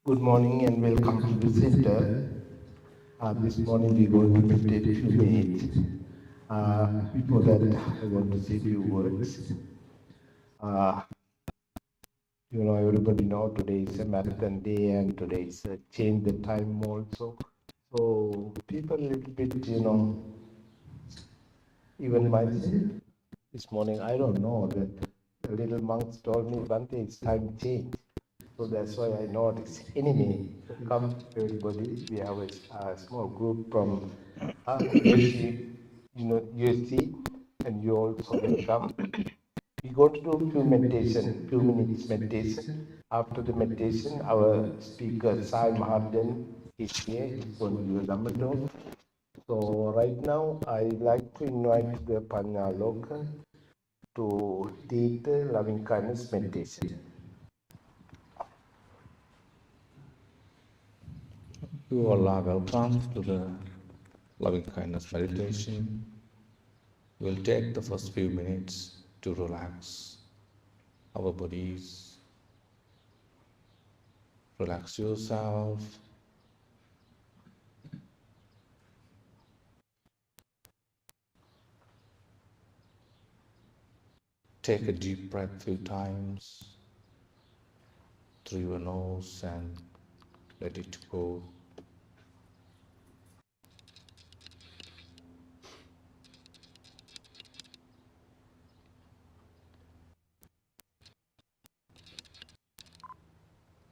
Good morning and welcome to the center. This morning we're going to meditate a few minutes. Before that, I want to say a few words. Everybody know today is a marathon day and today is a change the time also. So people a little bit, even myself this morning, I don't know that the little monks told me one day it's time change. So that's why I noticed. Anyway, welcome everybody. We have a small group from USC, USC, and you also welcome. We're going to do few minutes meditation. After the meditation, our speaker Sai Maharjan is here. He's going to give a Dhamma talk. So right now, I'd like to invite the Panya Lokan to lead the loving kindness meditation. You all are welcome to the loving kindness meditation. We'll take the first few minutes to relax our bodies. Relax yourself. Take a deep breath few times through your nose and let it go.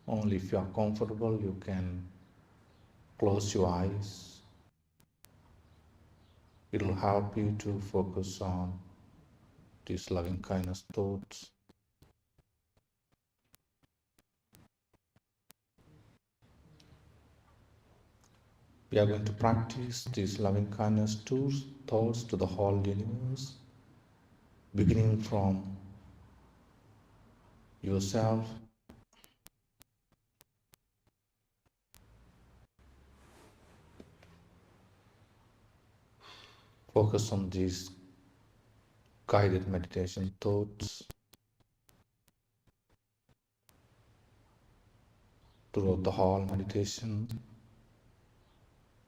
Only if you are comfortable, you can close your eyes. It will help you to focus on these loving kindness thoughts. We are going to practice these loving kindness thoughts to the whole universe, beginning from yourself. Focus on these guided meditation thoughts throughout the whole meditation.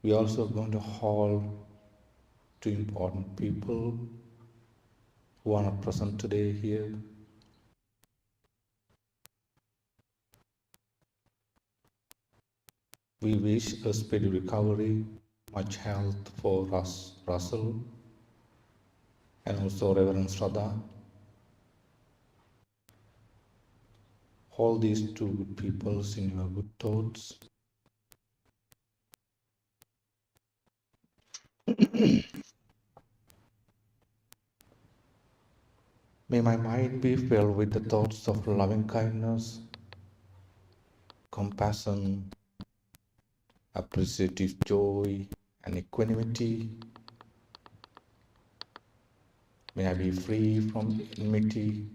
We are also going to hold two important people who are not present today here. We wish a speedy recovery, much health for Russell, and also Reverend Shraddha. Hold these two good peoples in your good thoughts. May my mind be filled with the thoughts of loving kindness, compassion, appreciative joy, and equanimity. May I be free from enmity.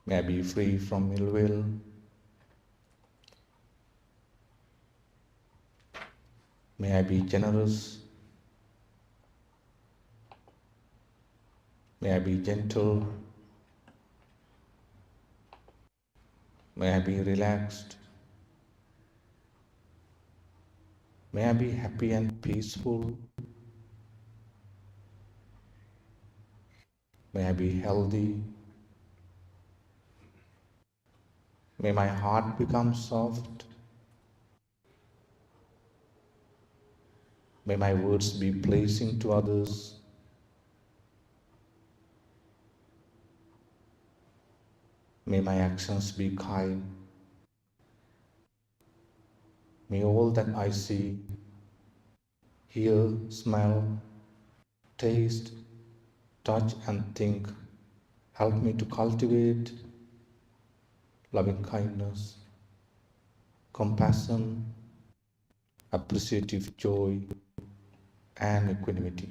May I be free from ill will. May I be generous. May I be gentle. May I be relaxed. May I be happy and peaceful. May I be healthy. May my heart become soft. May my words be pleasing to others. May my actions be kind. May all that I see, hear, smell, taste, touch, and think help me to cultivate loving kindness, compassion, appreciative joy, and equanimity.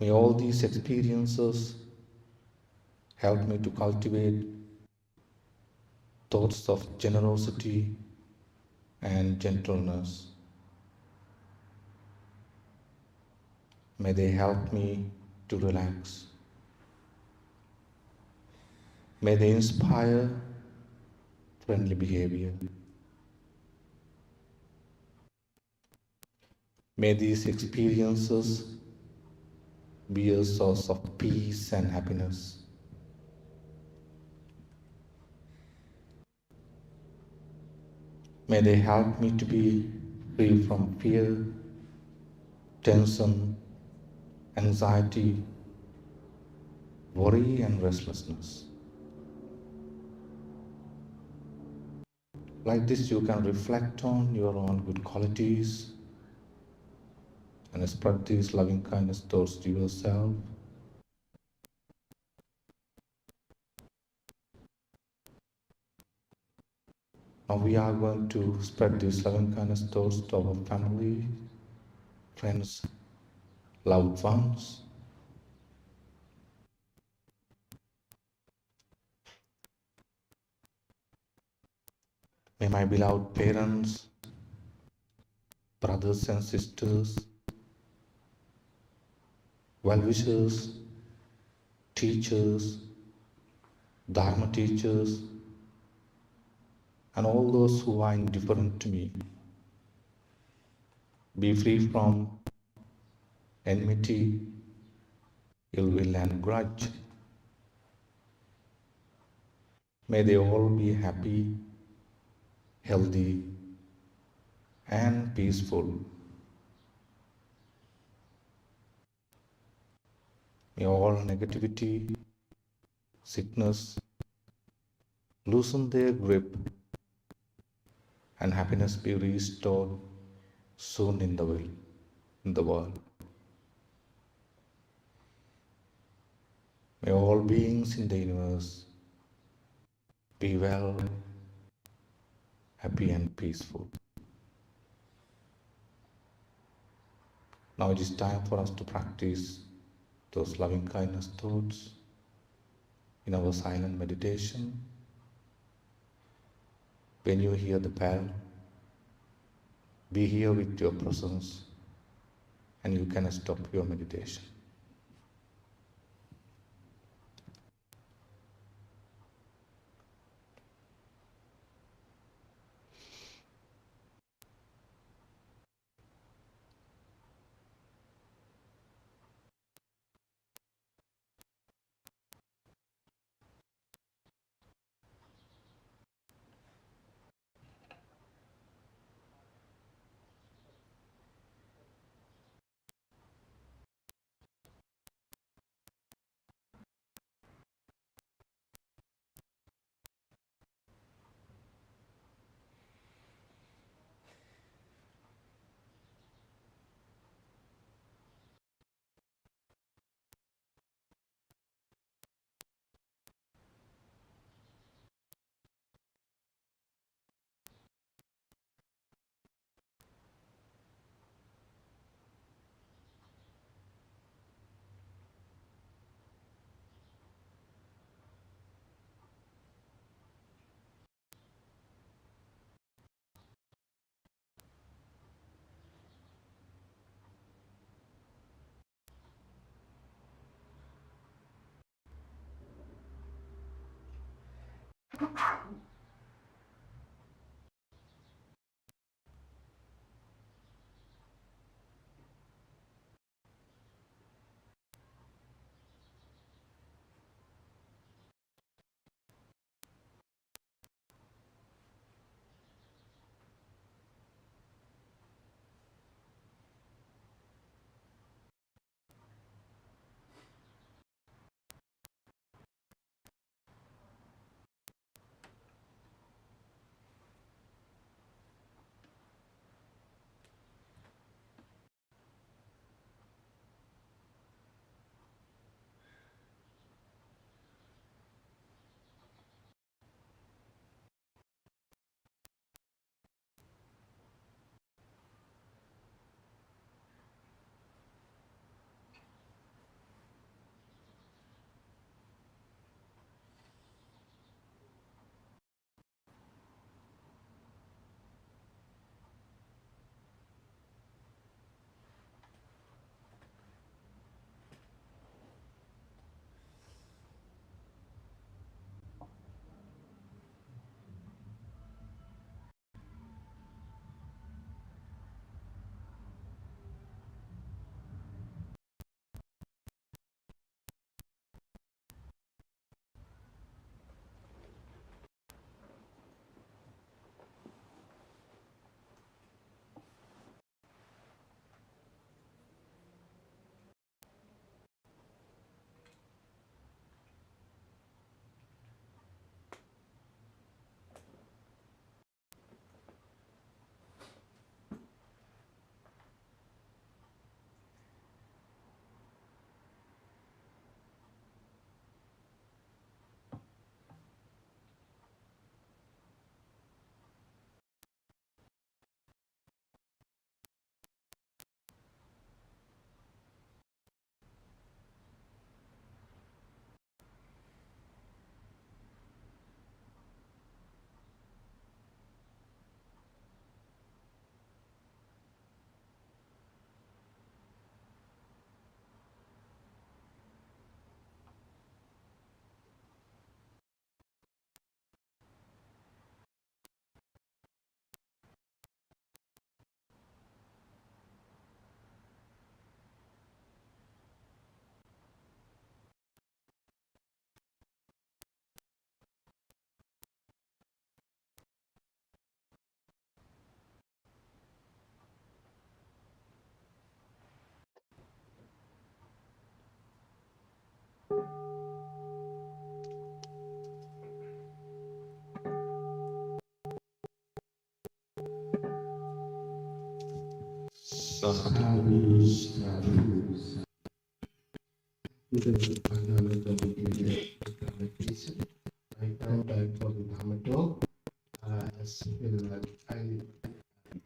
May all these experiences help me to cultivate thoughts of generosity and gentleness. May they help me to relax. May they inspire friendly behavior. May these experiences be a source of peace and happiness. May they help me to be free from fear, tension, anxiety, worry, and restlessness. Like this, you can reflect on your own good qualities and spread these loving kindness thoughts to yourself. Now we are going to spread these loving kindness thoughts to our family, friends, loved ones. May my beloved parents, brothers and sisters, well-wishers, teachers, Dharma teachers, and all those who are indifferent to me be free from enmity, ill will, and grudge. May they all be happy, healthy, and peaceful. May all negativity, sickness loosen their grip and happiness be restored soon in the world. May all beings in the universe be well, happy, and peaceful. Now it is time for us to practice those loving kindness thoughts in our silent meditation. When you hear the bell, be here with your presence and you can stop your meditation. Sadhu, Right now, time for the Dhamma talk. As I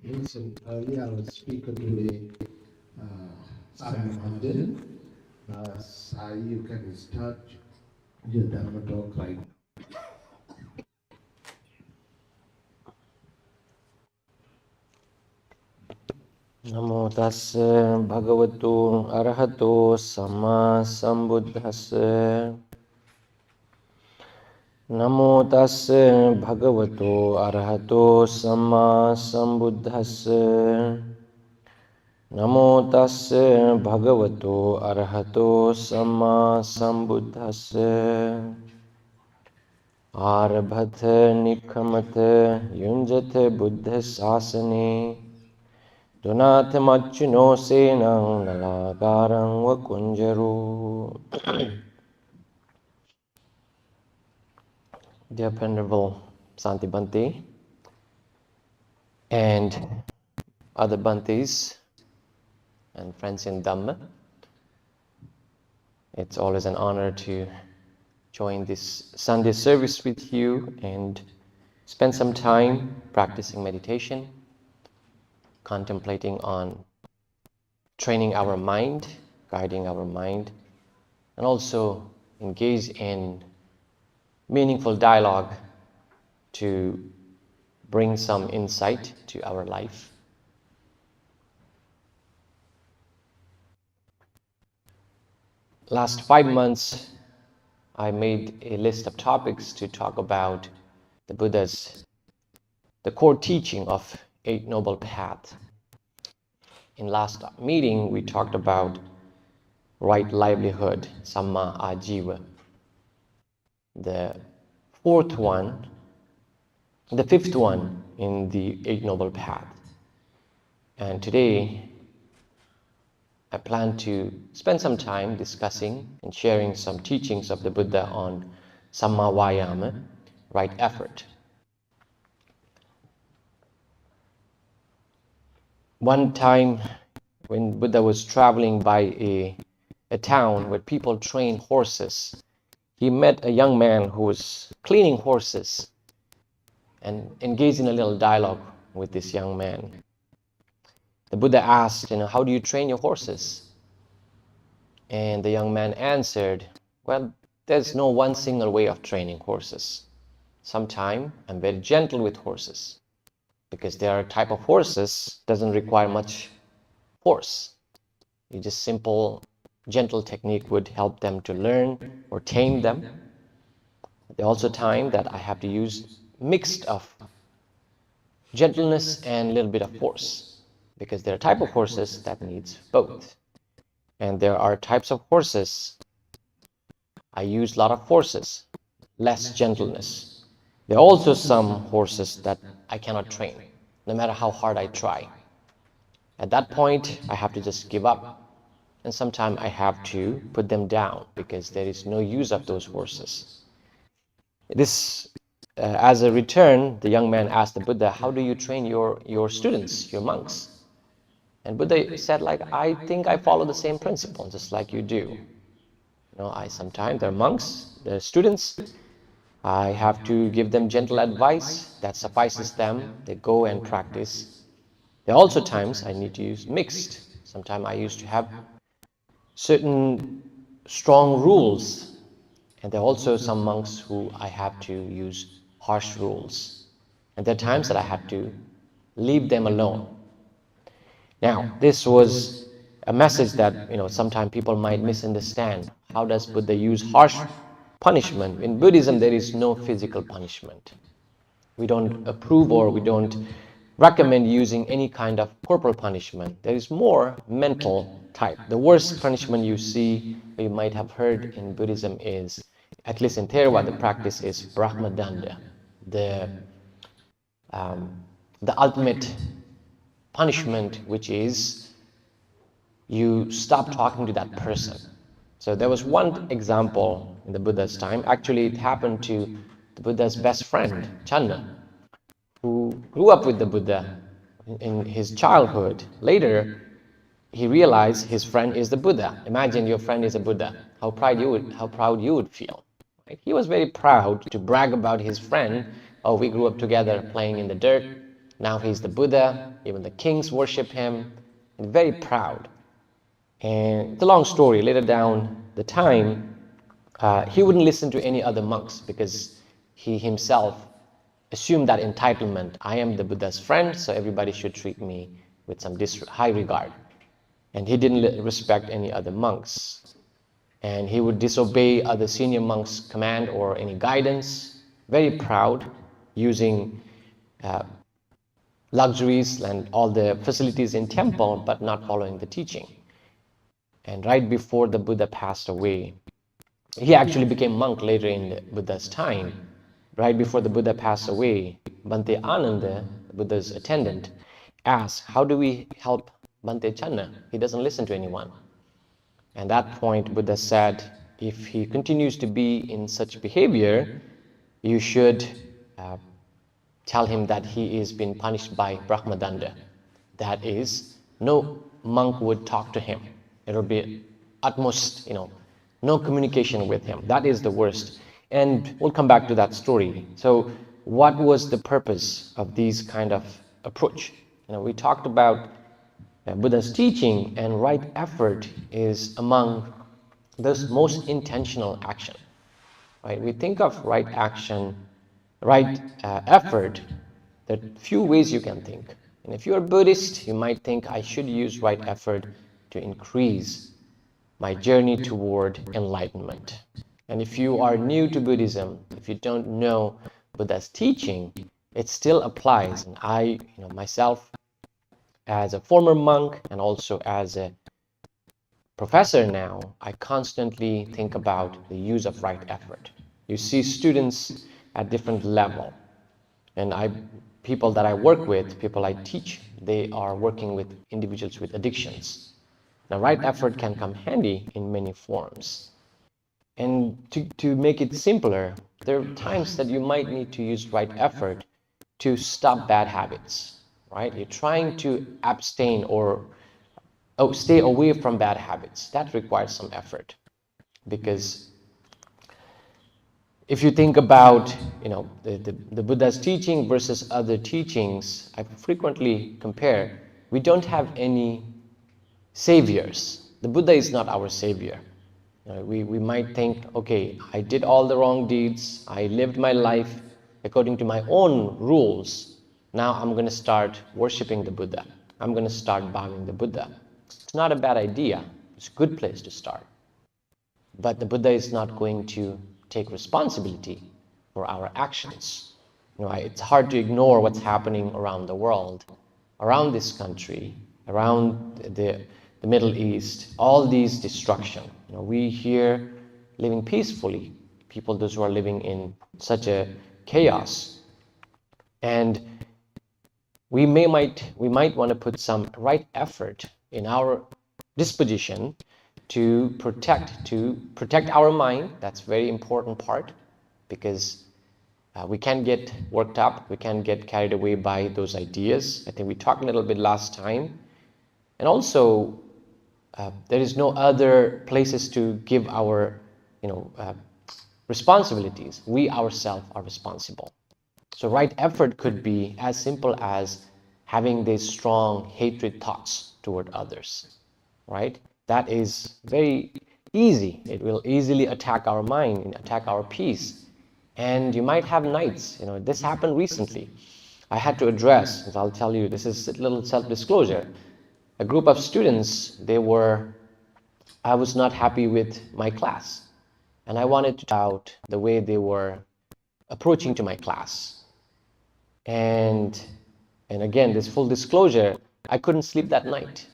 mentioned earlier, our speaker today, Maharjan. Sai, you can start your Dhamma talk right now. Namo tassa bhagavato arahato samma sambuddhassa. Namo tassa bhagavato arahato samma sambuddhassa. Namo tassa bhagavato arahato samma sambuddhassa. Arabhatha nikhamata yunjatha buddha sasane. Donatha Macchino Senang Nalagarang Vakunjaru. Dear Venerable Santi Bhante and other Bhantes and friends in Dhamma, it's always an honor to join this Sunday service with you and spend some time practicing meditation, contemplating on training our mind, guiding our mind, and also engage in meaningful dialogue to bring some insight to our life. Last 5 months, I made a list of topics to talk about the Buddha's, the core teaching of Eight Noble Paths. In last meeting, we talked about right livelihood, Samma Ajiva. The fifth one in the Eight Noble Paths. And today, I plan to spend some time discussing and sharing some teachings of the Buddha on Samma Vayama, right effort. One time, when Buddha was traveling by a town where people train horses, he met a young man who was cleaning horses and engaged in a little dialogue with this young man. The Buddha asked, how do you train your horses? And the young man answered, well, there's no one single way of training horses. Sometimes I'm very gentle with horses because there are a type of horses doesn't require much force. You just simple, gentle technique would help them to learn or tame them. There are also times that I have to use mixed of gentleness and a little bit of force, because there are type of horses that needs both. And there are types of horses I use a lot of forces, less gentleness. There are also some horses that I cannot train, no matter how hard I try. At that point, I have to just give up. And sometimes I have to put them down because there is no use of those horses. As a return, the young man asked the Buddha, how do you train your students, your monks? And Buddha said, I think I follow the same principle, just like you do. Sometimes they're monks, they're students. I have to give them gentle advice that suffices them. They go and practice. There are also times I need to use mixed. Sometimes I used to have certain strong rules. And there are also some monks who I have to use harsh rules. And there are times that I have to leave them alone. Now, this was a message that, sometimes people might misunderstand. How does Buddha use harsh punishment? In Buddhism, there is no physical punishment. We don't approve or we don't recommend using any kind of corporal punishment. There is more mental type. The worst punishment you see, or you might have heard in Buddhism is, at least in Theravada, the practice is Brahmadanda, the ultimate punishment, which is you stop talking to that person. So there was one example in the Buddha's time. Actually, it happened to the Buddha's best friend, Channa, who grew up with the Buddha in his childhood. Later, he realized his friend is the Buddha. Imagine your friend is a Buddha. How proud you would feel. Right? He was very proud to brag about his friend. Oh, we grew up together playing in the dirt. Now he's the Buddha. Even the kings worship him. And very proud. And it's a long story. Later down the time, he wouldn't listen to any other monks because he himself assumed that entitlement. I am the Buddha's friend, so everybody should treat me with some high regard. And he didn't respect any other monks. And he would disobey other senior monks' command or any guidance. Very proud, using luxuries and all the facilities in temple, but not following the teaching. And right before the Buddha passed away, he actually became monk later in the Buddha's time. Right before the Buddha passed away, Bhante Ananda, the Buddha's attendant, asked, how do we help Bhante Channa? He doesn't listen to anyone. And at that point, Buddha said, if he continues to be in such behavior, you should tell him that he is being punished by Brahmadanda. That is, no monk would talk to him. It will be utmost, no communication with him. That is the worst. And we'll come back to that story. So what was the purpose of these kind of approach? We talked about Buddha's teaching, and right effort is among the most intentional action. Right? We think of right action, right effort, there are few ways you can think. And if you're a Buddhist, you might think I should use right effort to increase my journey toward enlightenment. And if you are new to Buddhism, if you don't know Buddha's teaching, it still applies. And I, myself, as a former monk and also as a professor now, I constantly think about the use of right effort. You see students at different level, and people that I work with, people I teach, they are working with individuals with addictions. Now, right effort can come handy in many forms. And to make it simpler, there are times that you might need to use right effort to stop bad habits, right? You're trying to abstain or stay away from bad habits. That requires some effort, because if you think about the Buddha's teaching versus other teachings, I frequently compare. We don't have any saviors. The Buddha is not our savior. We might think, okay, I did all the wrong deeds. I lived my life according to my own rules. Now I'm going to start worshiping the Buddha. I'm going to start bowing the Buddha. It's not a bad idea. It's a good place to start. But the Buddha is not going to take responsibility for our actions. It's hard to ignore what's happening around the world, around this country, around the Middle East, all these destruction. We here living peacefully, those who are living in such a chaos. And we might want to put some right effort in our disposition to protect our mind. That's a very important part, because we can get worked up, we can get carried away by those ideas. I think we talked a little bit last time. And also, there is no other places to give our responsibilities. We ourselves are responsible. So right effort could be as simple as having these strong hatred thoughts toward others, right? That is very easy. It will easily attack our mind and attack our peace. And you might have nights, this happened recently. I had to address, as I'll tell you, this is a little self-disclosure. A group of students, I was not happy with my class. And I wanted to talk about the way they were approaching to my class. And again, this full disclosure, I couldn't sleep that night.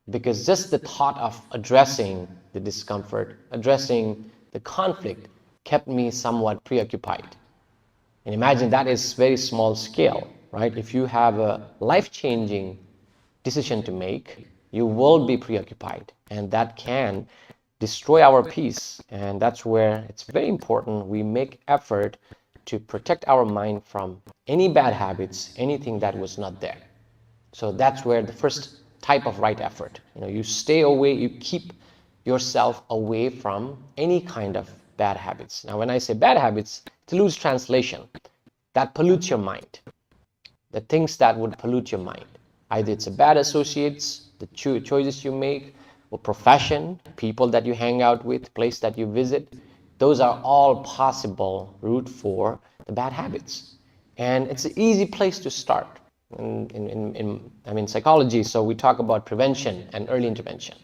Because just the thought of addressing the discomfort, addressing the conflict, kept me somewhat preoccupied. And imagine that is very small scale, right? If you have a life-changing decision to make, you will be preoccupied, and that can destroy our peace. And that's where it's very important we make effort to protect our mind from any bad habits, anything that was not there. So that's where the first type of right effort. You stay away, you keep yourself away from any kind of bad habits. Now, when I say bad habits, it's a loose translation. That pollutes your mind. The things that would pollute your mind. Either it's a bad associates, the choices you make, or profession, people that you hang out with, place that you visit. Those are all possible route for the bad habits. And it's an easy place to start in psychology. So we talk about prevention and early intervention.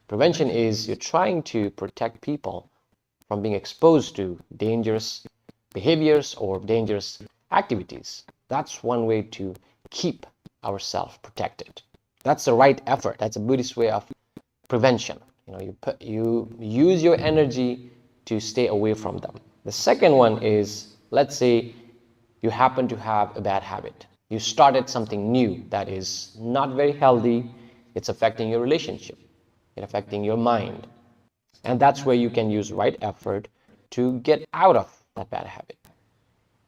Prevention is you're trying to protect people from being exposed to dangerous behaviors or dangerous activities. That's one way to keep ourselves protected. That's the right effort. That's a Buddhist way of prevention. You use your energy to stay away from them. The second one is, let's say you happen to have a bad habit. You started something new that is not very healthy. It's affecting your relationship. It's affecting your mind. And that's where you can use right effort to get out of that bad habit.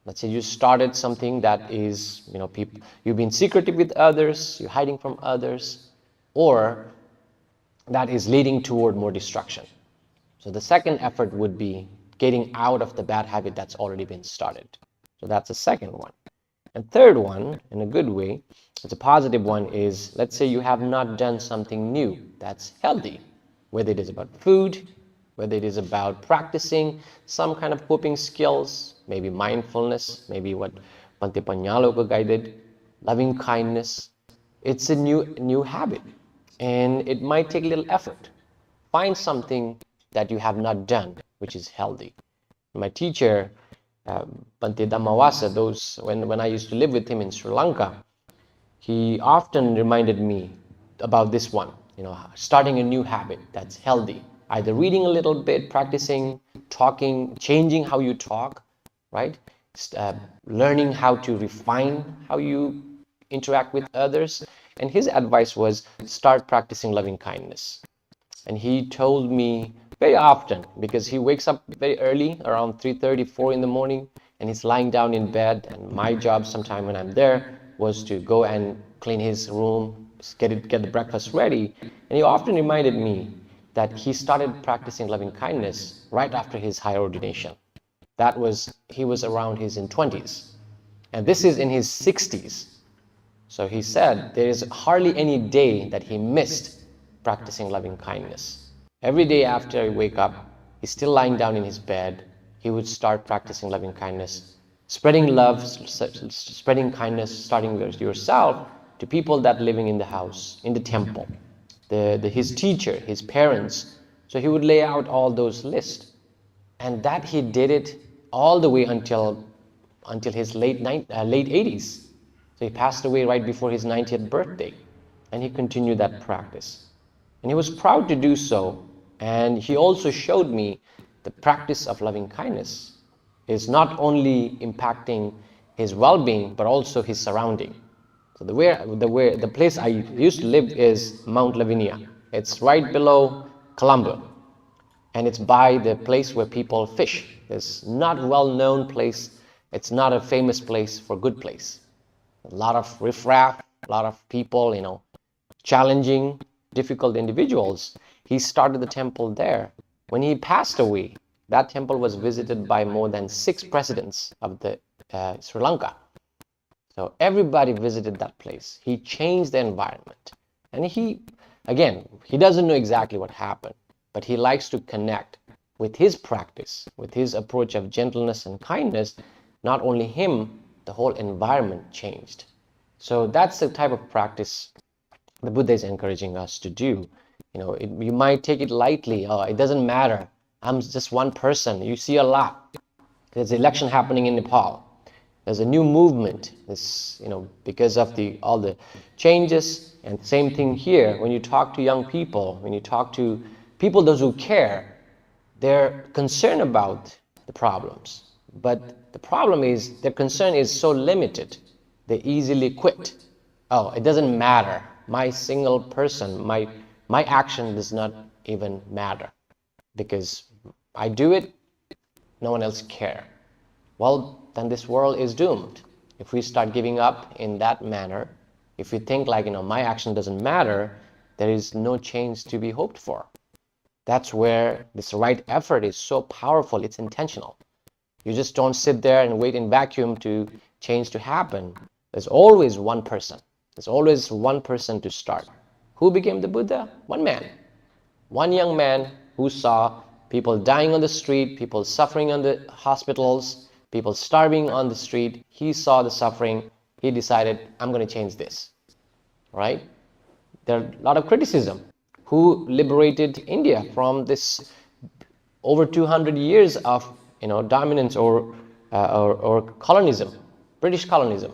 Let's say you started something that is, you've been secretive with others, you're hiding from others, or that is leading toward more destruction. So the second effort would be getting out of the bad habit that's already been started. So that's the second one. And third one, in a good way, it's a positive one, is let's say you have not done something new that's healthy, whether it is about food, whether it is about practicing some kind of coping skills, maybe mindfulness, maybe what Bhante Panyaloka guided, loving kindness. It's a new habit, and it might take a little effort. Find something that you have not done, which is healthy. My teacher, Bhante Dhammawasa, when I used to live with him in Sri Lanka, he often reminded me about this one, starting a new habit that's healthy. Either reading a little bit, practicing, talking, changing how you talk, right? Learning how to refine how you interact with others. And his advice was start practicing loving kindness. And he told me very often, because he wakes up very early, around 3:30, 4 in the morning, and he's lying down in bed. And my job sometime when I'm there was to go and clean his room, get the breakfast ready. And he often reminded me that he started practicing loving kindness right after his higher ordination. He was around his 20s. And this is in his 60s. So he said there is hardly any day that he missed practicing loving kindness. Every day after he wake up, he's still lying down in his bed, he would start practicing loving kindness, spreading love, spreading kindness, starting with yourself to people that living in the house, in the temple, his teacher, his parents. So he would lay out all those lists. And that he did it all the way until his late 80s. So he passed away right before his 90th birthday. And he continued that practice. And he was proud to do so. And he also showed me the practice of loving kindness is not only impacting his well-being, but also his surrounding. So the place I used to live is Mount Lavinia. It's right below Colombo. And it's by the place where people fish. It's not a well-known place. It's not a famous place for good place. A lot of riffraff, a lot of people, challenging, difficult individuals. He started the temple there. When he passed away, that temple was visited by more than 6 presidents of the Sri Lanka. So everybody visited that place. He changed the environment. And he doesn't know exactly what happened, but he likes to connect with his practice, with his approach of gentleness and kindness. Not only him, the whole environment changed. So that's the type of practice the Buddha is encouraging us to do. You might take it lightly. Oh, it doesn't matter. I'm just one person. You see a lot. There's an election happening in Nepal. There's a new movement. Because of all the changes. And same thing here. When you talk to young people, when you talk to people, those who care, they're concerned about the problems. But the problem is their concern is so limited. They easily quit. Oh, it doesn't matter. My single person, my action does not even matter. Because I do it, no one else cares. Well, then this world is doomed. If we start giving up in that manner, If you think like, my action doesn't matter, there is no change to be hoped for. That's where this right effort is so powerful. It's intentional. You just don't sit there and wait in vacuum to change to happen. There's always one person. There's always one person to start. Who became the Buddha? One man. One young man who saw people dying on the street, people suffering in the hospitals, people starving on the street. He saw the suffering. He decided, I'm going to change this. Right? There are a lot of criticism. Who liberated India from this over 200 years of dominance or colonism, British colonism?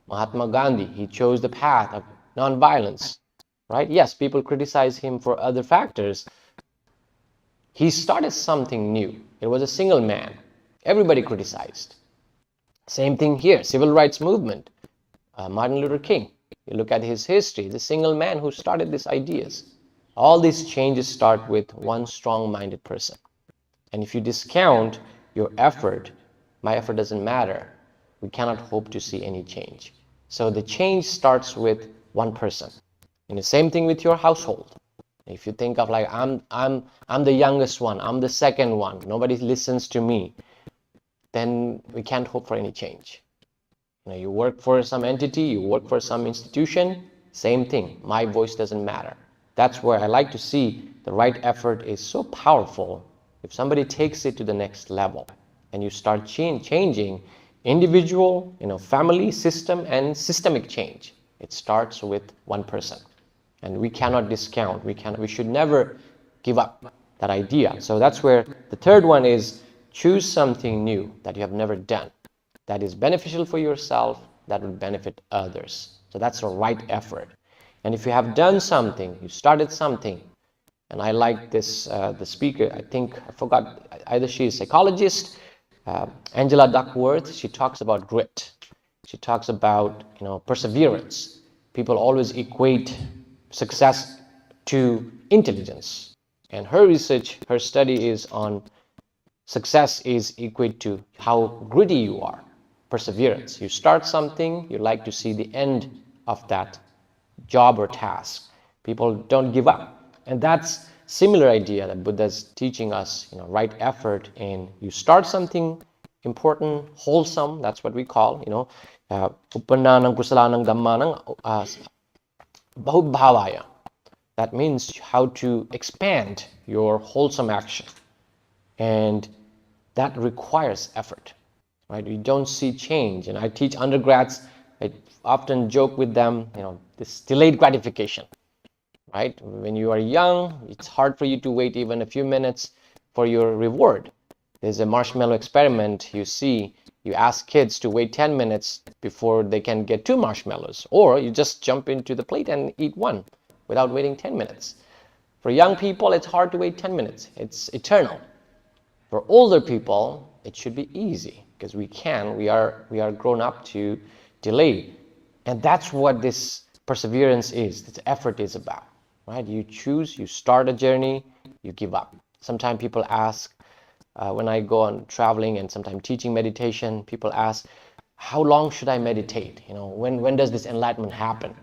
Mahatma Gandhi. He chose the path of non-violence. Right? Yes, people criticize him for other factors. He started something new. It was a single man. Everybody criticized. Same thing here, civil rights movement. Martin Luther King. You look at his history, the single man who started these ideas. All these changes start with one strong-minded person. And if you discount your effort, my effort doesn't matter, we cannot hope to see any change. So the change starts with one person. And the same thing with your household. If you think of like, I'm the youngest one, I'm the second one, nobody listens to me, then we can't hope for any change. You work for some entity, you work for some institution, same thing. My voice doesn't matter. That's where I like to see the right effort is so powerful. If somebody takes it to the next level and you start changing individual, family, system, and systemic change, it starts with one person. And we cannot discount, we should never give up that idea. So that's where the third one is, choose something new that you have never done, that is beneficial for yourself, that will benefit others. So that's the right effort. And if you have done something, you started something, and I like this, the speaker, I forgot, either she is a psychologist, Angela Duckworth, she talks about grit. She talks about, perseverance. People always equate success to intelligence. And her research, her study is on success is equate to how gritty you are. Perseverance. You start something, you like to see the end of that job or task. People don't give up. And that's similar idea that Buddha is teaching us, right effort in you start something important, wholesome, that's what we call, upannanang kusalanang dhammanang bahubhavaya. That means how to expand your wholesome action. And that requires effort, right? You don't see change. And I teach undergrads, I often joke with them, this delayed gratification, right? When you are young, it's hard for you to wait even a few minutes for your reward. There's a marshmallow experiment you see. You ask kids to wait 10 minutes before they can get 2 marshmallows, or you just jump into the plate and eat one without waiting 10 minutes. For young people, it's hard to wait 10 minutes. It's eternal. For older people, it should be easy because we are grown up to delay. And that's what this perseverance is, this effort is about, right? You choose, you start a journey, you give up. Sometimes people ask, when I go on traveling and sometimes teaching meditation, people ask, how long should I meditate? When does this enlightenment happen?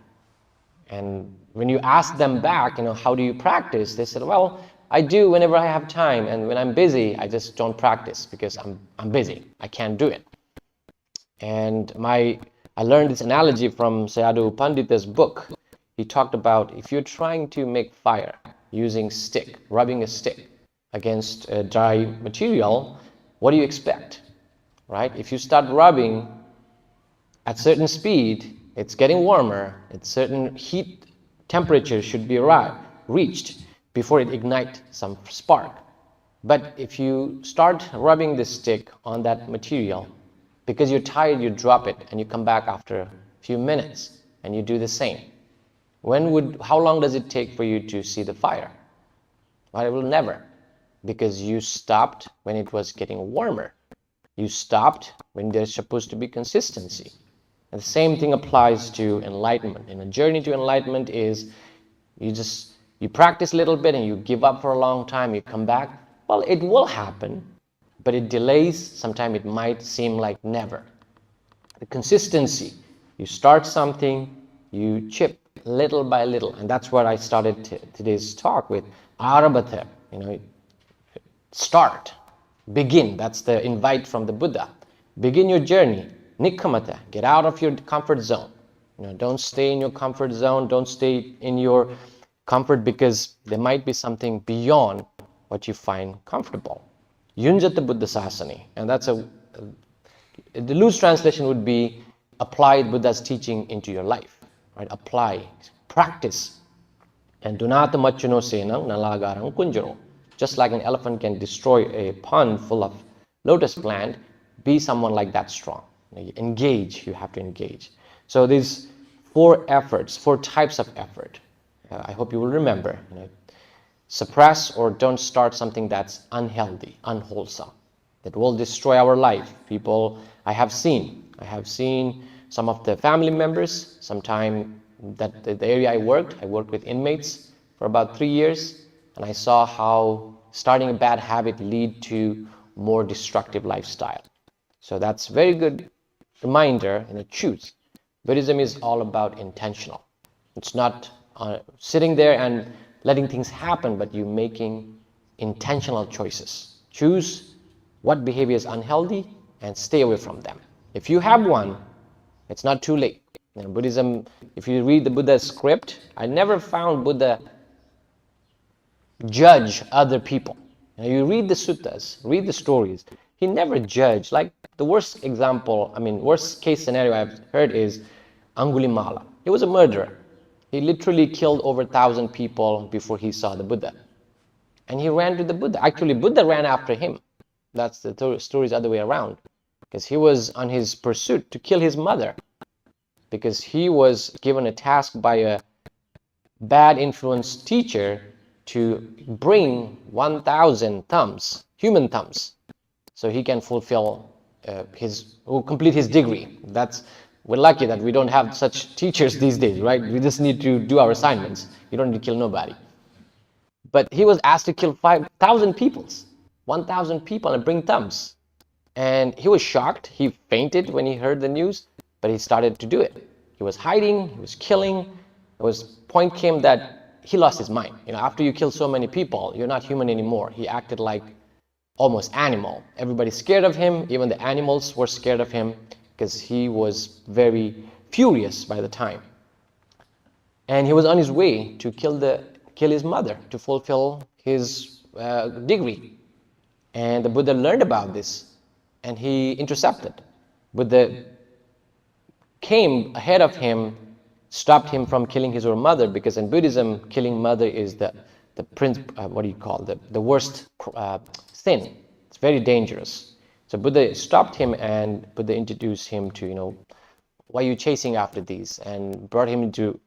And when you ask them back, how do you practice? They said, well, I do whenever I have time, and when I'm busy, I just don't practice because I'm busy. I can't do it. And I learned this analogy from Sayadaw Pandita's book. He talked about if you're trying to make fire using stick, rubbing a stick against a dry material, what do you expect, right? If you start rubbing at certain speed, it's getting warmer, at certain heat temperature should be reached before it ignites some spark. But if you start rubbing the stick on that material, because you're tired, you drop it and you come back after a few minutes and you do the same. How long does it take for you to see the fire? Well, it will never, because you stopped when it was getting warmer. You stopped when there's supposed to be consistency. And the same thing applies to enlightenment. And a journey to enlightenment is you practice a little bit and you give up for a long time, you come back. Well, it will happen, but it delays. Sometimes it might seem like never. The consistency. You start something, You chip little by little. And that's what I started today's talk with. Arabhatha, start, begin. That's the invite from the Buddha. Begin your journey. Nikkamata, get out of your comfort zone. Don't stay in your comfort zone. Don't stay in your comfort, because there might be something beyond what you find comfortable. Yunjata Buddha Sasani. And that's the loose translation would be apply Buddha's teaching into your life. Right? Apply, practice. And dunata machuno senang nalagarang kunjaro. Just like an elephant can destroy a pond full of lotus plant, be someone like that strong. You engage, you have to engage. So these 4 types of effort. I hope you will remember. Suppress or don't start something that's unhealthy, unwholesome, that will destroy our life. People, I have seen some of the family members, sometime that the area I worked with inmates for about 3 years, and I saw how starting a bad habit lead to more destructive lifestyle. So that's very good reminder, choose. Buddhism is all about intentional. It's not sitting there and letting things happen, but you making intentional choices. Choose what behavior is unhealthy and stay away from them. If you have one, it's not too late. Buddhism, if you read the Buddha's script, I never found Buddha judge other people. You read the suttas, read the stories, he never judged. Like the worst case scenario I've heard is Angulimala. He was a murderer. He literally killed over 1,000 people before he saw the Buddha. And he ran to the Buddha. Actually, Buddha ran after him. That's the story's other way around. Because he was on his pursuit to kill his mother. Because he was given a task by a bad influence teacher to bring 1,000 thumbs, human thumbs, so he can complete his degree. We're lucky that we don't have such teachers these days, right? We just need to do our assignments. You don't need to kill nobody. But he was asked to kill 5,000 people, 1,000 people, and bring thumbs. And he was shocked. He fainted when he heard the news, but he started to do it. He was hiding, he was killing. Point came that he lost his mind. After you kill so many people, you're not human anymore. He acted like almost animal. Everybody's scared of him. Even the animals were scared of him, because he was very furious by the time. And he was on his way to kill his mother, to fulfill his degree. And the Buddha learned about this, and he intercepted. Buddha came ahead of him, stopped him from killing his own mother, because in Buddhism, killing mother is the worst sin. It's very dangerous. So Buddha stopped him, and Buddha introduced him to, why are you chasing after these? And brought him into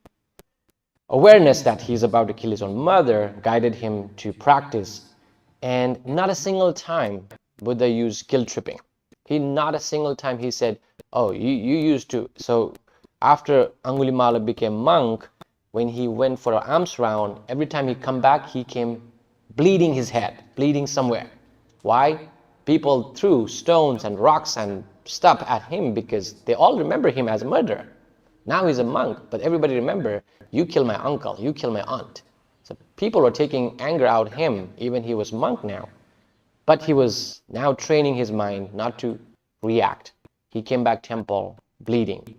awareness that he's about to kill his own mother, guided him to practice. And not a single time Buddha used guilt tripping. Not a single time he said, oh, you used to. So after Angulimala became monk, when he went for an alms round, every time he come back, he came bleeding his head, bleeding somewhere. Why? People threw stones and rocks and stuff at him, because they all remember him as a murderer. Now he's a monk, but everybody remember, you killed my uncle, you killed my aunt. So people were taking anger out of him, even he was monk now. But he was now training his mind not to react. He came back temple bleeding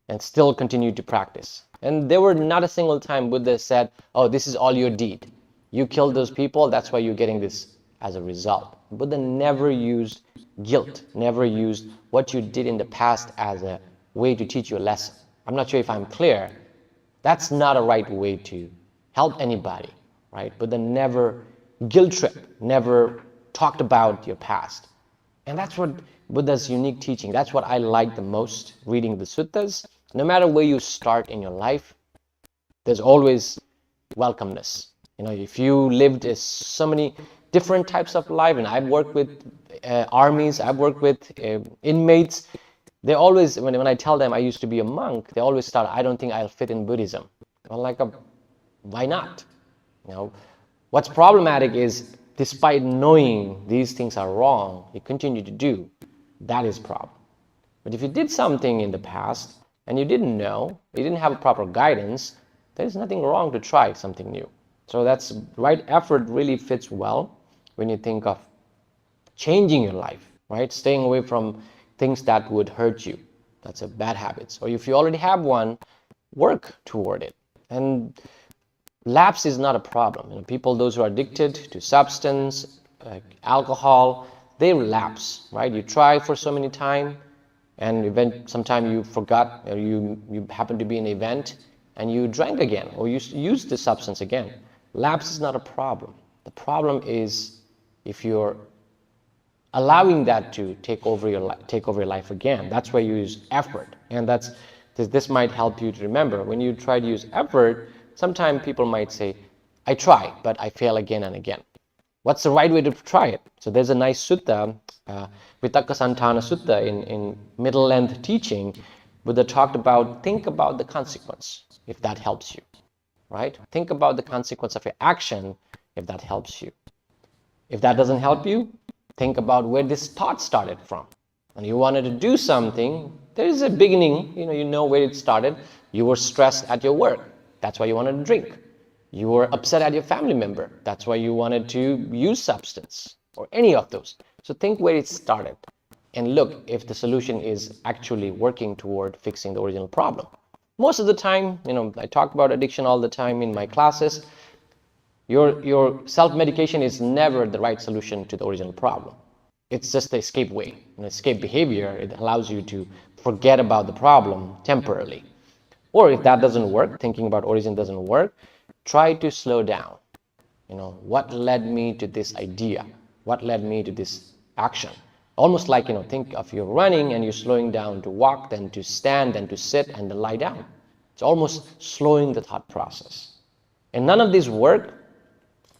and still continued to practice. And there were not a single time Buddha said, oh, this is all your deed. You killed those people, that's why you're getting this as a result. Buddha never used guilt, never used what you did in the past as a way to teach you a lesson. I'm not sure if I'm clear. That's not a right way to help anybody, right? Buddha never guilt tripped, never talked about your past. And that's what Buddha's unique teaching. That's what I like the most reading the suttas. No matter where you start in your life, there's always welcomeness. If you lived so many different types of life, and I've worked with armies, I've worked with inmates, they always, when I tell them I used to be a monk, they always start, I don't think I'll fit in Buddhism. I'm like, why not? What's problematic is, despite knowing these things are wrong, you continue to do. That is problem. But if you did something in the past, and you didn't know, you didn't have a proper guidance, there's nothing wrong to try something new. So that's right effort really fits well when you think of changing your life, right? Staying away from things that would hurt you. That's a bad habit. So if you already have one, work toward it. And lapse is not a problem. You know, people, those who are addicted to substance, like alcohol, they relapse, right? You try for so many time, and sometime you forgot, or you happen to be in an event, and you drank again, or you used the substance again. Lapse is not a problem. The problem is if you're allowing that to take over your life again. That's why you use effort, and this might help you to remember when you try to use effort. Sometimes people might say, I try, but I fail again and again. What's the right way to try it? So there's a nice sutta, Vitakasantana Sutta in middle length teaching. Buddha talked about, think about the consequence, if that helps you, right? Think about the consequence of your action, if that helps you. If that doesn't help you, think about where this thought started from. And you wanted to do something, there is a beginning, you know where it started. You were stressed at your work, that's why you wanted to drink. You were upset at your family member, that's why you wanted to use substance, or any of those. So think where it started, and look if the solution is actually working toward fixing the original problem. Most of the time, I talk about addiction all the time in my classes. Your self-medication is never the right solution to the original problem. It's just the escape way, an escape behavior. It allows you to forget about the problem temporarily. Or if that doesn't work, thinking about origin doesn't work, try to slow down. What led me to this idea? What led me to this action? Almost like, think of you're running and you're slowing down to walk, then to stand, then to sit, and then lie down. It's almost slowing the thought process. And none of these work.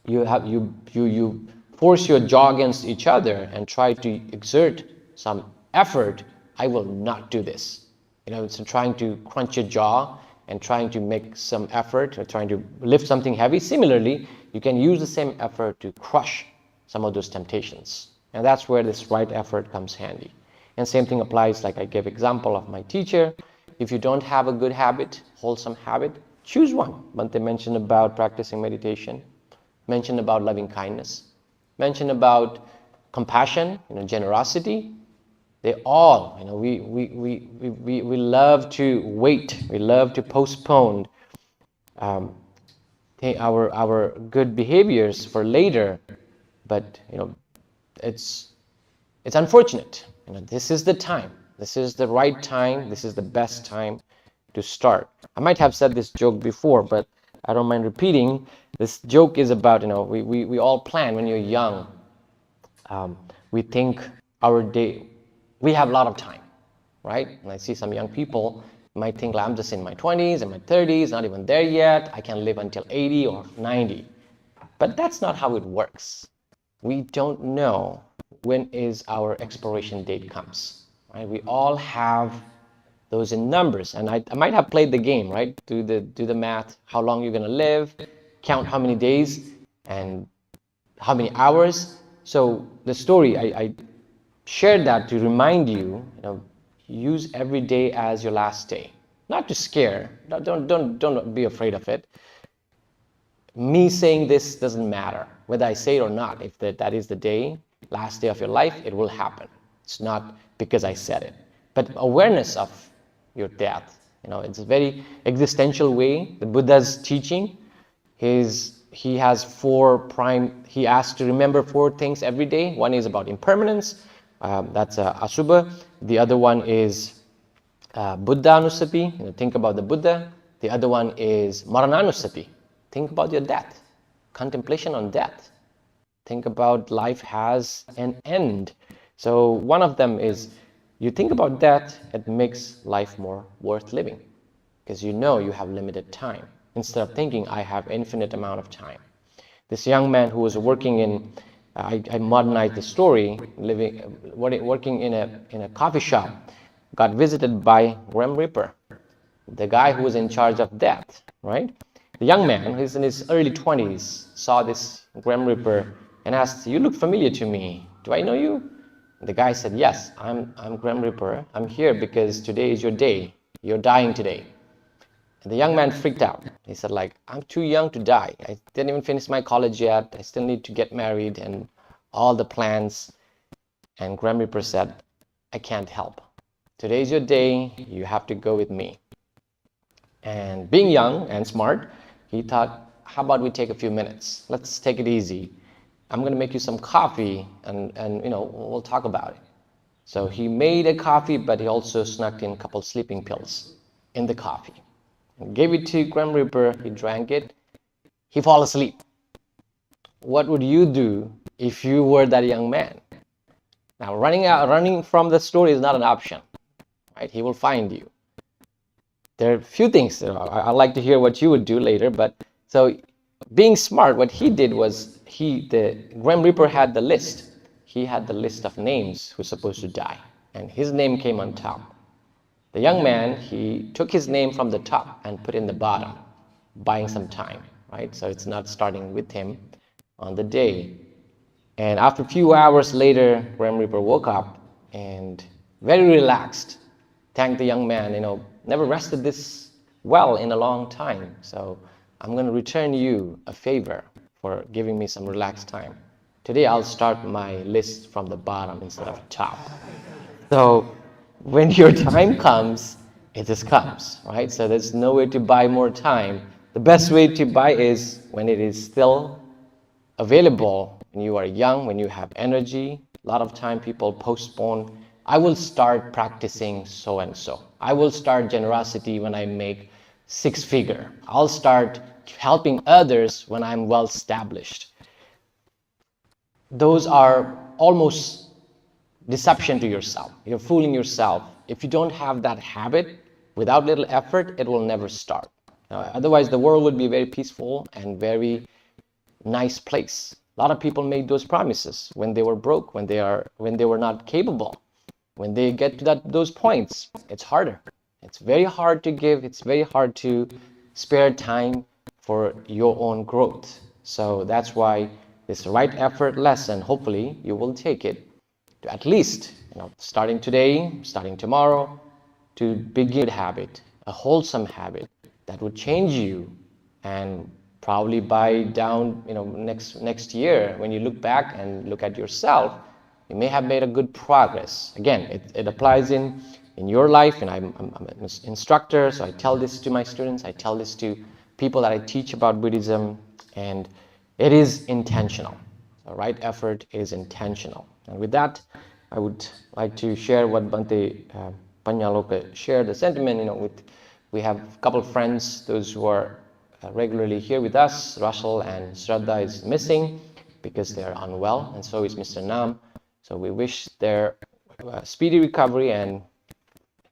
You force your jaw against each other and try to exert some effort. I will not do this. It's trying to crunch your jaw and trying to make some effort, or trying to lift something heavy. Similarly, you can use the same effort to crush some of those temptations. And that's where this right effort comes handy. And same thing applies, like I gave example of my teacher. If you don't have a good habit, wholesome habit, choose one. Bhante mentioned about practicing meditation, mentioned about loving kindness, mentioned about compassion, generosity. They all, we love to wait, we love to postpone our good behaviors for later, but it's unfortunate. This is the time, this is the right time, this is the best time to start. I might have said this joke before, but I don't mind repeating. This joke is about, we all plan when you're young. We think our day, we have a lot of time, right? And I see some young people might think, I'm just in my 20s and my 30s, not even there yet. I can live until 80 or 90. But that's not how it works. We don't know when is our expiration date comes, right? We all have those in numbers, and I might have played the game, right? Do the math, how long you're gonna live, count how many days and how many hours. So the story, I shared that to remind you, use every day as your last day. Not to scare, don't be afraid of it. Me saying this doesn't matter, whether I say it or not. If that is the day, last day of your life, it will happen. It's not because I said it. But awareness of your death, it's a very existential way. The Buddha's teaching, he has he asks to remember 4 things every day. One is about impermanence, that's Asubha. The other one is Buddha Anusati, think about the Buddha. The other one is Marananusati, think about your death, contemplation on death. Think about life has an end. So one of them is, you think about death, it makes life more worth living, because you have limited time, instead of thinking I have infinite amount of time. This young man who was working in, I modernized the story, working in a coffee shop, got visited by Grim Reaper, the guy who was in charge of death, right? The young man, who's in his early 20s, saw this Grim Reaper and asked, you look familiar to me, do I know you? The guy said, yes, I'm Grim Reaper. I'm here because today is your day. You're dying today. And the young man freaked out. He said, like, I'm too young to die. I didn't even finish my college yet. I still need to get married and all the plans. And Grim Reaper said, I can't help. Today's your day. You have to go with me. And being young and smart, he thought, how about we take a few minutes? Let's take it easy. I'm going to make you some coffee and we'll talk about it. So he made a coffee, but he also snuck in a couple sleeping pills in the coffee. And gave it to Grim Reaper. He drank it. He fell asleep. What would you do if you were that young man? Now, running from the story is not an option, right? He will find you. There are a few things. I'd like to hear what you would do later, but so being smart, what he did was the Grim Reaper had the list. He had the list of names who's supposed to die, and his name came on top. The young man, he took his name from the top and put in the bottom, buying some time, right? So it's not starting with him on the day. And after a few hours later, Grim Reaper woke up and very relaxed, thanked the young man, never rested this well in a long time. So I'm going to return you a favor for giving me some relaxed time. Today I'll start my list from the bottom instead of top. So when your time comes, it just comes, right? So there's no way to buy more time. The best way to buy is when it is still available, when you are young, when you have energy. A lot of time people postpone. I will start practicing so and so. I will start generosity when I make six figure. I'll start helping others when I'm well established. Those are almost deception to yourself. You're fooling yourself. If you don't have that habit, without little effort, it will never start. Otherwise, the world would be very peaceful and very nice place. A lot of people made those promises when they were broke, when they were not capable. When they get to those points, it's harder. It's very hard to give. It's very hard to spare time for your own growth. So that's why this right effort lesson, hopefully you will take it to at least, starting today, starting tomorrow, to begin a habit, a wholesome habit that would change you. And probably by down, next year, when you look back and look at yourself, you may have made a good progress. Again, it applies in your life, and I'm an instructor, so I tell this to my students, I tell this to people that I teach about Buddhism, and it is intentional. The right effort is intentional. And with that, I would like to share what Bhante Panyaloka shared, the sentiment, we have a couple of friends, those who are regularly here with us. Russell and Shraddha is missing because they are unwell, and so is Mr. Nam. So we wish their speedy recovery and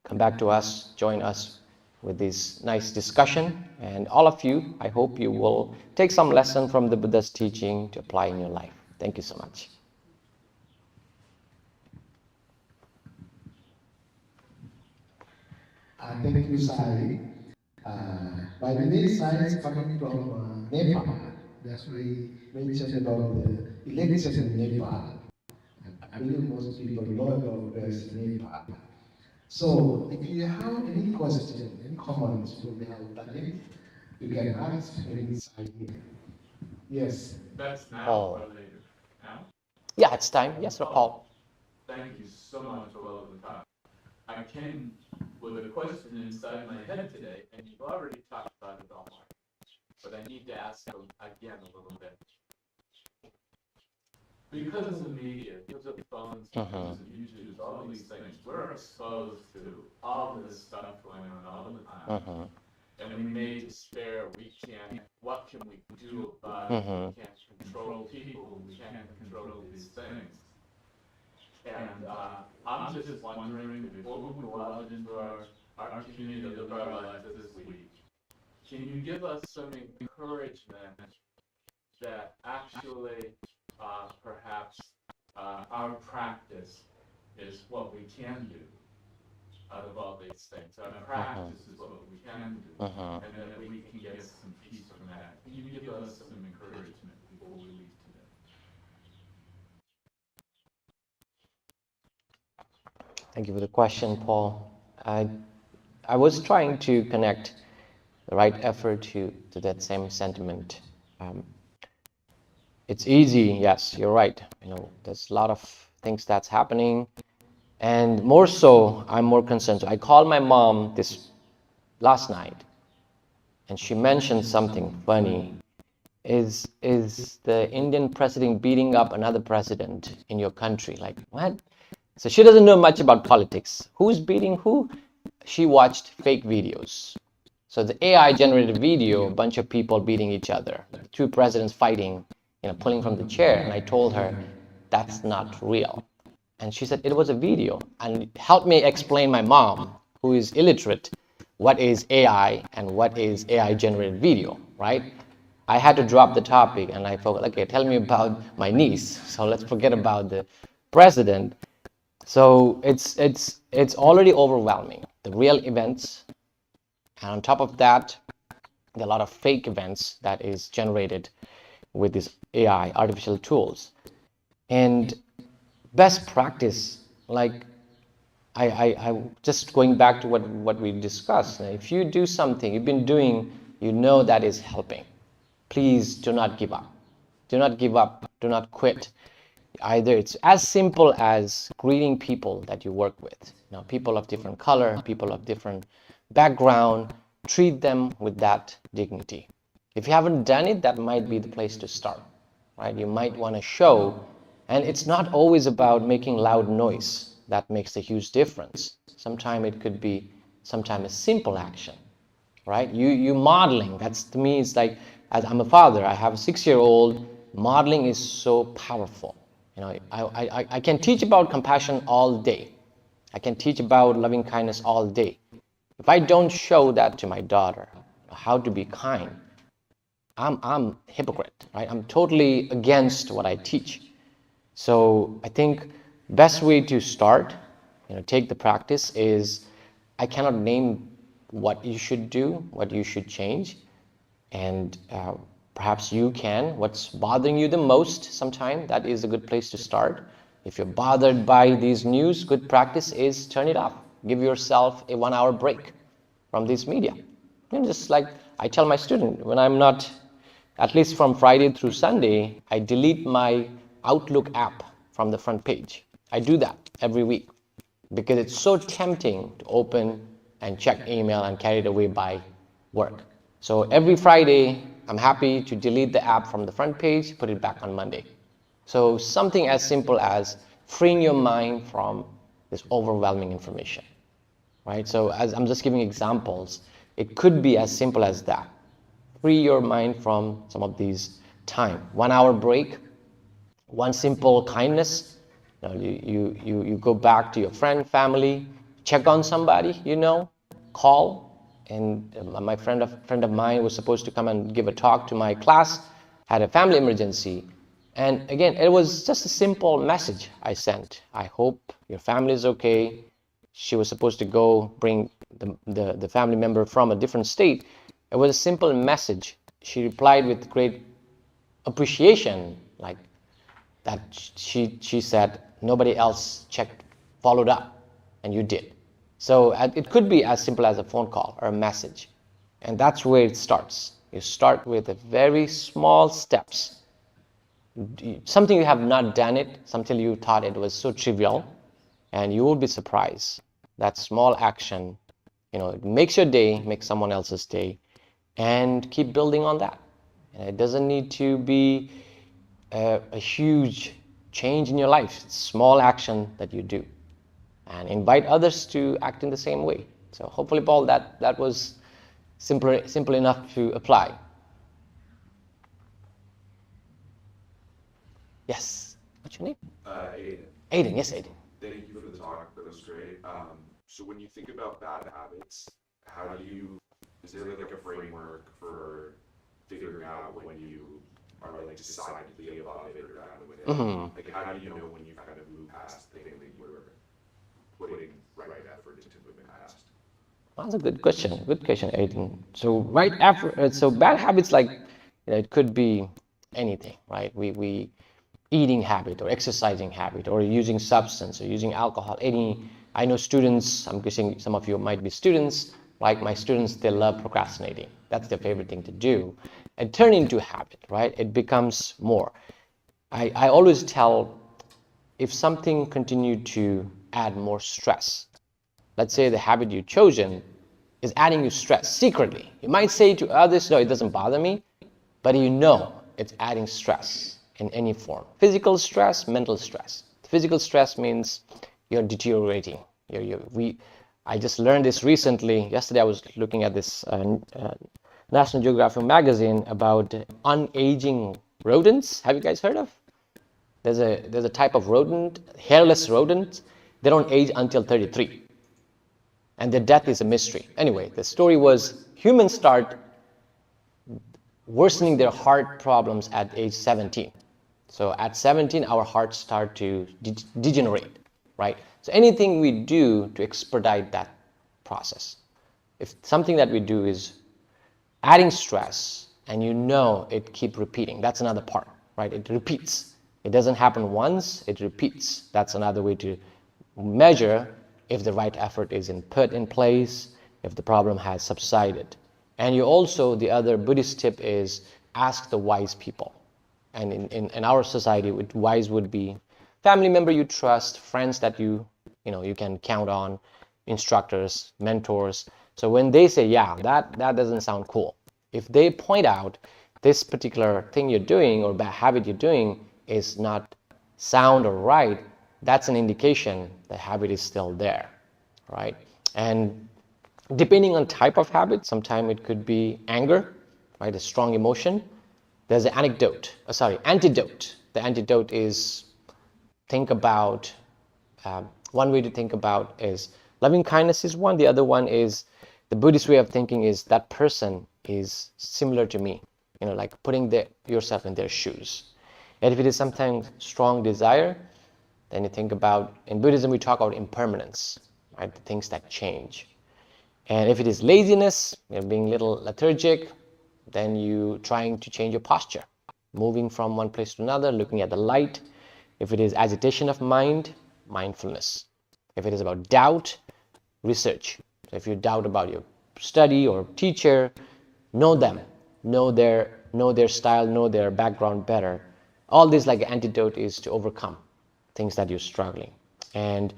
come back to us, join us with this nice discussion. And all of you, I hope you will take some lesson from the Buddha's teaching to apply in your life. Thank you so much. Thank you, Sai. By the way, Sai is coming from Nepal. That's why he mentioned about the election in Nepal. I believe most people know about affairs in Nepal. So if you have any question, any comments when we have time, you can ask when inside here. Yes. That's now Paul. or later? Now? Yeah, it's time. Yes, Paul. Thank you so much for all of the talk. I came with a question inside my head today, and you've already talked about it all, but I need to ask again a little bit. Because of the media, because of phones, because of YouTube, all these things, we're exposed to all this stuff going on all the time. And we may despair, what can we do about it? We can't control people, we can't control these things. And I'm just wondering, before we go out into our community to live our lives this week, can you give us some encouragement that actually perhaps our practice is what we can do out of all these things. Our practice is what we can do, and that we can get some peace from that. Can you give us some encouragement before we leave today? Thank you for the question, Paul. I was trying to connect the right effort to that same sentiment. It's easy, yes, you're right. There's a lot of things that's happening, and more so, I'm more concerned. So I called my mom this last night, and she mentioned something funny. Is the Indian president beating up another president in your country? Like, what? So she doesn't know much about politics. Who's beating who? She watched fake videos. So the AI generated video, a bunch of people beating each other, two presidents fighting, pulling from the chair. And I told her, that's not real. And she said it was a video, and helped me explain my mom, who is illiterate, what is AI and what is AI generated video, right? I had to drop the topic and I focused, okay, tell me about my niece. So let's forget about the president. So it's already overwhelming, the real events, and on top of that, there are a lot of fake events that is generated with this AI, artificial tools. And best practice, like I just going back to what we discussed. If you do something you've been doing, that is helping. Please do not give up. Do not give up. Do not quit. Either it's as simple as greeting people that you work with. People of different color, people of different background, treat them with that dignity. If you haven't done it, that might be the place to start, right? You might want to show, and it's not always about making loud noise. That makes a huge difference. Sometimes it could be a simple action, right? You modeling, that's to me, it's like, as I'm a father, I have a 6-year-old, modeling is so powerful. I can teach about compassion all day. I can teach about loving kindness all day. If I don't show that to my daughter, how to be kind, I'm hypocrite, right? I'm totally against what I teach. So I think best way to start, take the practice is, I cannot name what you should do, what you should change, and perhaps you can. What's bothering you the most sometime, that is a good place to start. If you're bothered by these news, good practice is turn it off. Give yourself a 1-hour break from this media. Just like I tell my student, when I'm not, at least from Friday through Sunday, I delete my Outlook app from the front page. I do that every week because it's so tempting to open and check email and carried away by work. So every Friday, I'm happy to delete the app from the front page, put it back on Monday. So something as simple as freeing your mind from this overwhelming information, right? So as I'm just giving examples, it could be as simple as that. Free your mind from some of these time. 1-hour break, one simple kindness. You go back to your friend, family, check on somebody, call. And my friend of mine was supposed to come and give a talk to my class, had a family emergency. And again, it was just a simple message I sent. I hope your family is okay. She was supposed to go bring the family member from a different state. It was a simple message. She replied with great appreciation, like that she said, nobody else followed up, and you did. So it could be as simple as a phone call or a message. And that's where it starts. You start with a very small steps. Something you have not done it, something you thought it was so trivial, and you will be surprised. That small action, it makes your day, makes someone else's day, and keep building on that. And it doesn't need to be a huge change in your life. It's a small action that you do. And invite others to act in the same way. So hopefully, Paul, that was simple enough to apply. Yes. What's your name? Aiden. Aiden. Yes, Aiden. Thank you for the talk. That was great. So when you think about bad habits, is there like a framework for figuring out when you are like decidedly above it or down with it? Mm-hmm. Like how do you know when you kind of move past the thing that you were putting right effort into moving past? That's a good question. Good question, Aiden. So so bad habits, like it could be anything, right? We eating habit or exercising habit or using substance or using alcohol, any I know students, I'm guessing some of you might be students, like my students, they love procrastinating. That's their favorite thing to do. And turn into a habit, right? It becomes more. I always tell, if something continued to add more stress, let's say the habit you've chosen is adding you stress secretly. You might say to others, no, it doesn't bother me, but you know it's adding stress in any form. Physical stress, mental stress. Physical stress means you're deteriorating. I just learned this recently. Yesterday I was looking at this National Geographic magazine about unaging rodents. Have you guys heard of? There's a type of rodent, hairless rodent. They don't age until 33. And their death is a mystery. Anyway, the story was humans start worsening their heart problems at age 17. So at 17, our hearts start to degenerate, right? So anything we do to expedite that process. If something that we do is adding stress and you know it keep repeating, that's another part, right? It repeats. It doesn't happen once, it repeats. That's another way to measure if the right effort is put in place, if the problem has subsided. And you also, the other Buddhist tip is ask the wise people. And in our society, wise would be family member you trust, friends that you can count on, instructors, mentors. So when they say, yeah, that doesn't sound cool, if they point out this particular thing you're doing or bad habit you're doing is not sound or right, that's an indication the habit is still there, right? And depending on type of habit, sometimes it could be anger, right? A strong emotion. There's an antidote. The antidote is think about, one way to think about is loving kindness is one. The other one is the Buddhist way of thinking is that person is similar to me, like putting yourself in their shoes. And if it is sometimes strong desire, then you think about, in Buddhism we talk about impermanence, right? The things that change. And if it is laziness, being a little lethargic, then you trying to change your posture, moving from one place to another, looking at the light. If it is agitation of mind, mindfulness. If it is about doubt, research. So if you doubt about your study or teacher, know them, know their style, know their background better. All this like antidote is to overcome things that you're struggling. And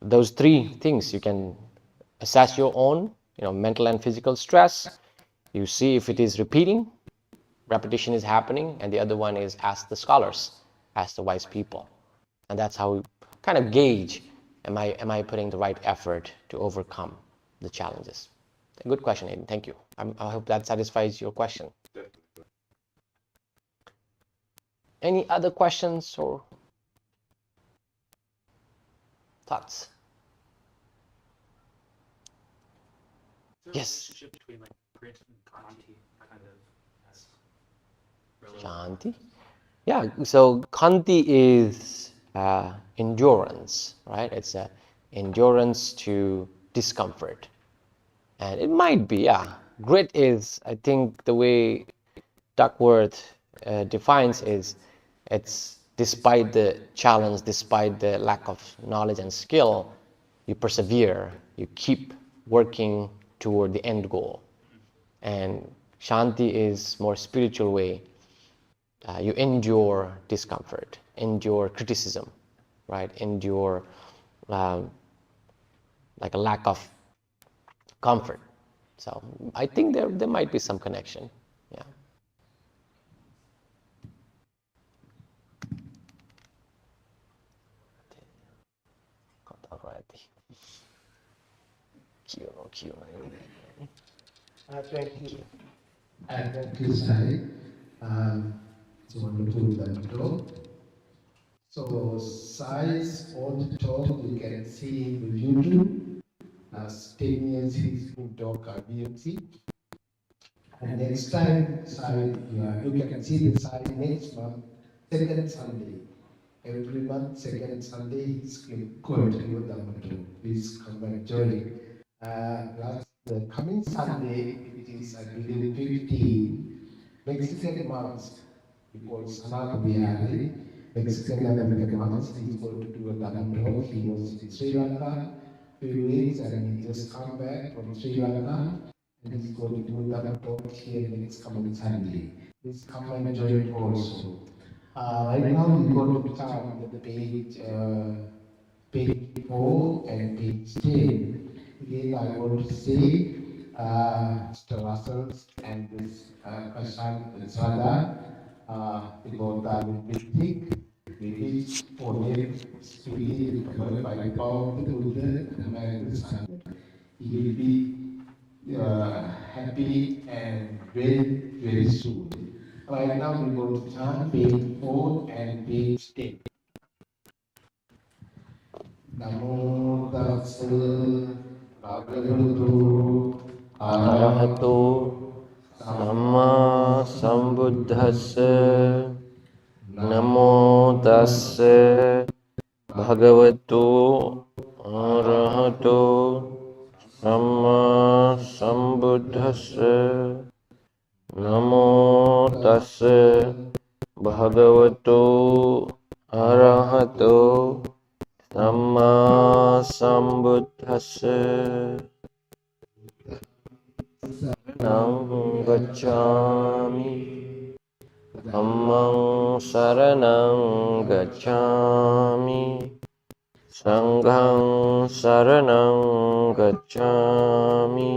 those three things you can assess your own, mental and physical stress. You see if it is repeating, repetition is happening, and the other one is ask the scholars, ask the wise people. And that's how we kind of gauge, am I putting the right effort to overcome the challenges? A good question, Aiden. Thank you. I hope that satisfies your question. Any other questions or thoughts? Yes. Between like grit and kanti kind of as Shanti? Yeah, so kanti is endurance, right? It's endurance to discomfort. And it might be, yeah. Grit is, I think the way Duckworth defines is, it's despite the challenge, despite the lack of knowledge and skill, you persevere, you keep working toward the end goal. And Shanti is more spiritual way. You endure discomfort, endure criticism, right? Endure like a lack of comfort. So I think there might be some connection. Yeah. Thank you. Thank you, Sai. It's wonderful that talk. So Sai's old talk, you can see the YouTube. Last 10 years he's been talk IBMC. And next time, Sai, you can see the Sai next month, second Sunday. Every month, second Sunday, he's going to give Dhamma. Please come and join. The coming Sunday, which is, I believe, 15, Mexican monks, he calls Sanat Bihari, Mexican American monks, he's going to do a Dhamma talk. He was in Sri Lanka few weeks and he just come back from Sri Lanka and he's going to do that talk here next coming Sunday. Please come and join also. Right now we go to start the page 4 and page 10. Again, I want to say Mr. Russell and this Kashan and Sada, they both are mystic. They teach for them spirit recovered by the power of the Buddha and the Son. He will be happy and very soon. Right now we go to chant page 4 and page 10. Namo tassa bhagavato Arahato Samma Sambuddhassa. Namo tassa bhagavato arahato samma sambuddhassa. Namo tassa bhagavato arahato samma sambuddhassa. Saranam gacchami, dhammang saranam gacchami, sanghang saranam gacchami.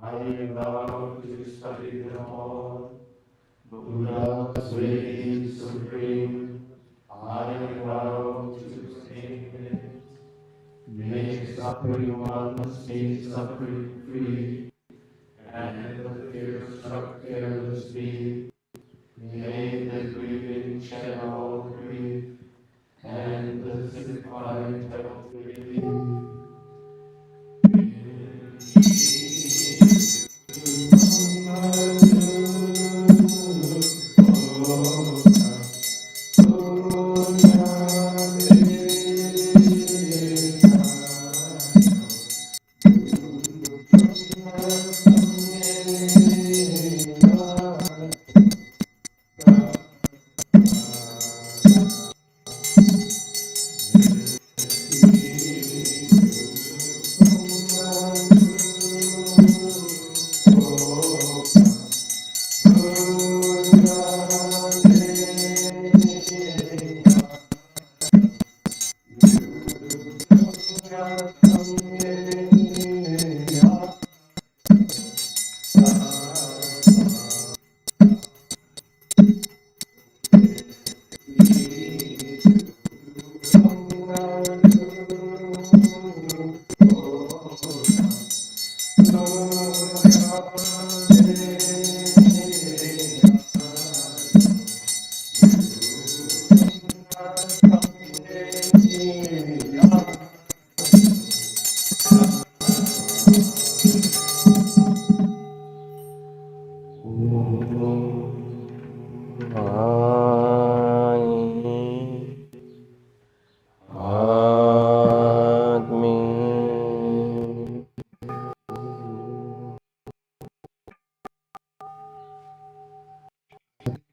I vow to study them all. Buddha's way is supreme. I vow to sing it. Make suffering ones be suffering free, and the fear struck careless be. May the grieving shed all grief, and the sick find health within.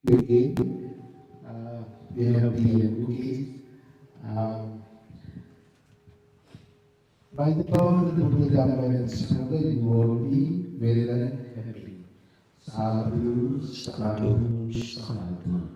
Again, we have the cookies. Um, by the power of the Buddha, Dhamma, and Sangha, you will be well and happy. Sadhu, sadhu, sadhu.